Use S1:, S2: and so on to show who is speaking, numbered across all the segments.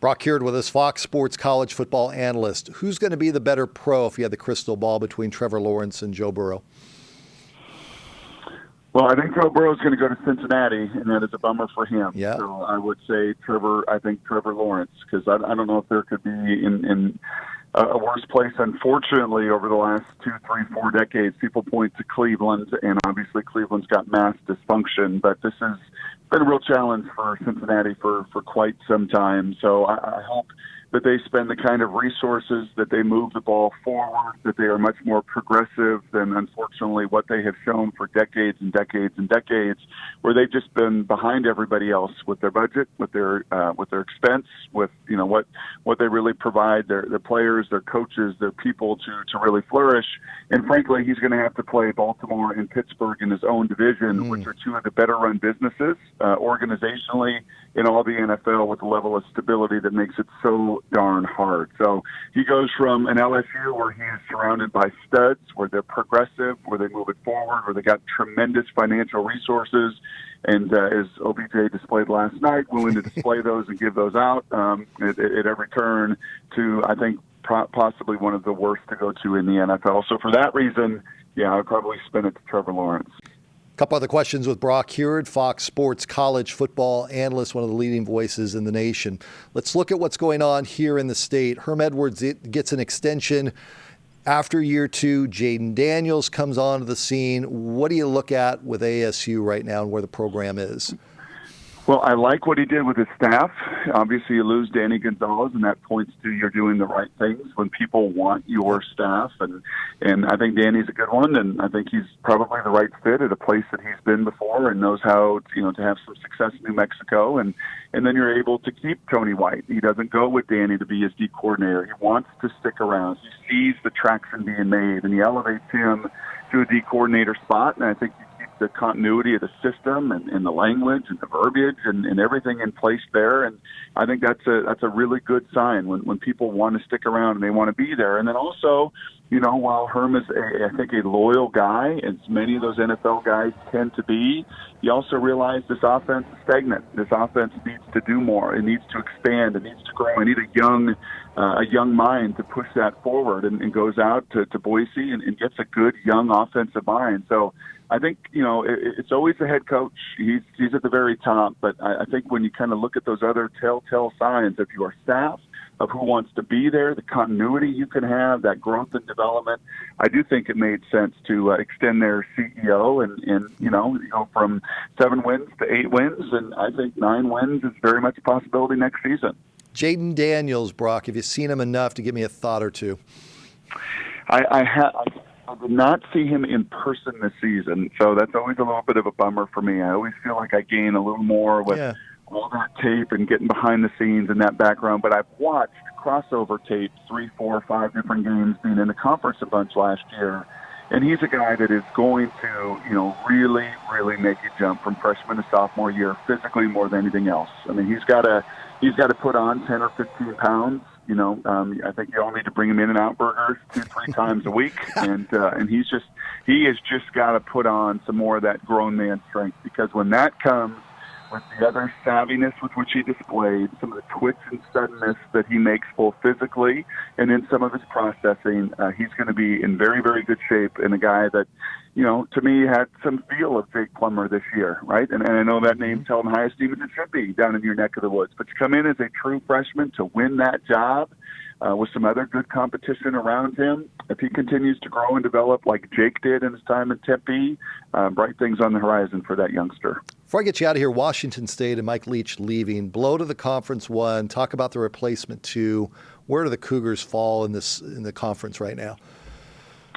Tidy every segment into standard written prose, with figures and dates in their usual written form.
S1: Brock Huard with us, Fox Sports college football analyst. Who's going to be the better pro if you had the crystal ball between Trevor Lawrence and Joe Burrow?
S2: Well, I think Joe Burrow is going to go to Cincinnati, and that is a bummer for him.
S1: Yeah.
S2: So I would say Trevor Lawrence, because I don't know if there could be in a worse place. Unfortunately, over the last 2, 3, 4 decades, people point to Cleveland, and obviously Cleveland's got mass dysfunction, but this has been a real challenge for Cincinnati for quite some time. So I hope that they spend the kind of resources, that they move the ball forward, that they are much more progressive than, unfortunately, what they have shown for decades and decades and decades, where they've just been behind everybody else with their budget, with their expense, with what they really provide their players, their coaches, their people to really flourish. And frankly, he's going to have to play Baltimore and Pittsburgh in his own division, which are two of the better run businesses organizationally in all the NFL, with a level of stability that makes it so darn hard. So he goes from an LSU where he is surrounded by studs, where they're progressive, where they move it forward, where they got tremendous financial resources, and as OBJ displayed last night, willing to display those and give those out at every turn, to, I think, possibly one of the worst to go to in the NFL. So for that reason, yeah, I'd probably spin it to Trevor Lawrence.
S1: A couple other questions with Brock Huard, Fox Sports college football analyst, one of the leading voices in the nation. Let's look at what's going on here in the state. Herm Edwards gets an extension after year 2. Jaden Daniels comes onto the scene. What do you look at with ASU right now and where the program is?
S2: Well, I like what he did with his staff. Obviously, you lose Danny Gonzalez, and that points to you're doing the right things when people want your staff. And I think Danny's a good one, and I think he's probably the right fit at a place that he's been before and knows how to have some success in New Mexico. And then you're able to keep Tony White. He doesn't go with Danny to be his D coordinator. He wants to stick around. He sees the traction being made, and he elevates him to a D coordinator spot. And I think the continuity of the system and the language and the verbiage and everything in place there. And I think that's a really good sign when people want to stick around and they want to be there. And then also, while Herm is, I think, a loyal guy, as many of those NFL guys tend to be, you also realize this offense is stagnant. This offense needs to do more. It needs to expand. It needs to grow. I need a young mind to push that forward, and goes out to Boise and gets a good young offensive mind. So I think, it's always the head coach. He's at the very top. But I think when you kind of look at those other telltale signs of your staff, of who wants to be there, the continuity you can have, that growth and development, I do think it made sense to extend their CEO and go from 7 wins to 8 wins. And I think 9 wins is very much a possibility next season.
S1: Jaden Daniels, Brock, have you seen him enough to give me a thought or two?
S2: I did not see him in person this season, so that's always a little bit of a bummer for me. I always feel like I gain a little more with all that tape and getting behind the scenes and that background. But I've watched crossover tape 3, 4, 5 different games, being in the conference a bunch last year. And he's a guy that is going to, really, really make a jump from freshman to sophomore year, physically more than anything else. I mean, he's got to put on 10 or 15 pounds. I think you all need to bring him in and out burgers 2, 3 times a week, and he has just got to put on some more of that grown man strength, because when that comes with the other savviness with which he displayed, some of the twitch and suddenness that he makes both physically and in some of his processing, he's going to be in very, very good shape, and a guy that, to me, had some feel of Jake Plummer this year, right? And I know that name's held in high esteem, as it should be down in your neck of the woods. But to come in as a true freshman to win that job with some other good competition around him, if he continues to grow and develop like Jake did in his time in Tempe, bright things on the horizon for that youngster.
S1: Before I get you out of here, Washington State and Mike Leach leaving. Blow to the Conference 1. Talk about the replacement 2. Where do the Cougars fall in the conference right now?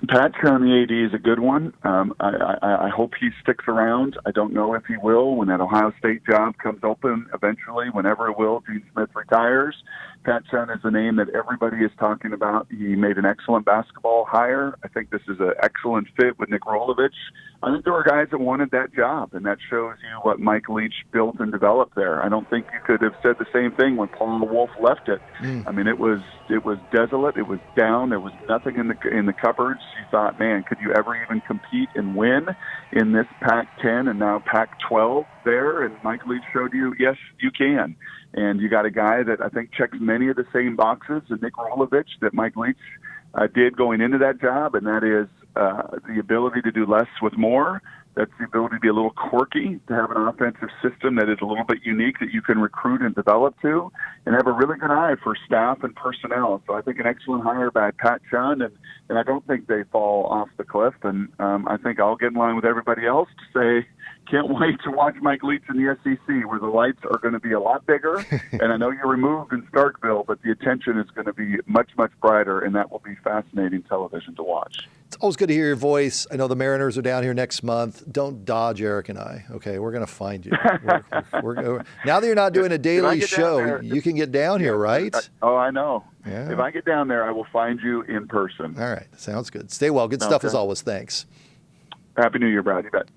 S2: Pat Chun, the AD, is a good one. I hope he sticks around. I don't know if he will when that Ohio State job comes open eventually, whenever it will. Gene Smith retires. Pat Chun is the name that everybody is talking about. He made an excellent basketball hire. I think this is an excellent fit with Nick Rolovich. I think there were guys that wanted that job, and that shows you what Mike Leach built and developed there. I don't think you could have said the same thing when Paul Wolf left it. I mean, it was desolate. It was down. There was nothing in the cupboards. you thought, man, could you ever even compete and win in this Pac-10 and now Pac-12 there? And Mike Leach showed you, yes, you can. And you got a guy that I think checks many of the same boxes as Nick Rolovich that Mike Leach did going into that job, and that is the ability to do less with more. That's the ability to be a little quirky, to have an offensive system that is a little bit unique that you can recruit and develop to, and have a really good eye for staff and personnel. So I think an excellent hire by Pat Chun, and I don't think they fall off the cliff. And I think I'll get in line with everybody else to say, can't wait to watch Mike Leach in the SEC, where the lights are going to be a lot bigger. And I know you're removed in Starkville, but the attention is going to be much, much brighter, and that will be fascinating television to watch.
S1: It's always good to hear your voice. I know the Mariners are down here next month. Don't dodge Eric and I. Okay, we're going to find you. Now that you're not doing a daily show, you can get down here, right?
S2: I know.
S1: Yeah.
S2: If I get down there, I will find you in person.
S1: All right, sounds good. Stay well. Good stuff as always. Thanks.
S2: Happy New Year, Brad. You bet.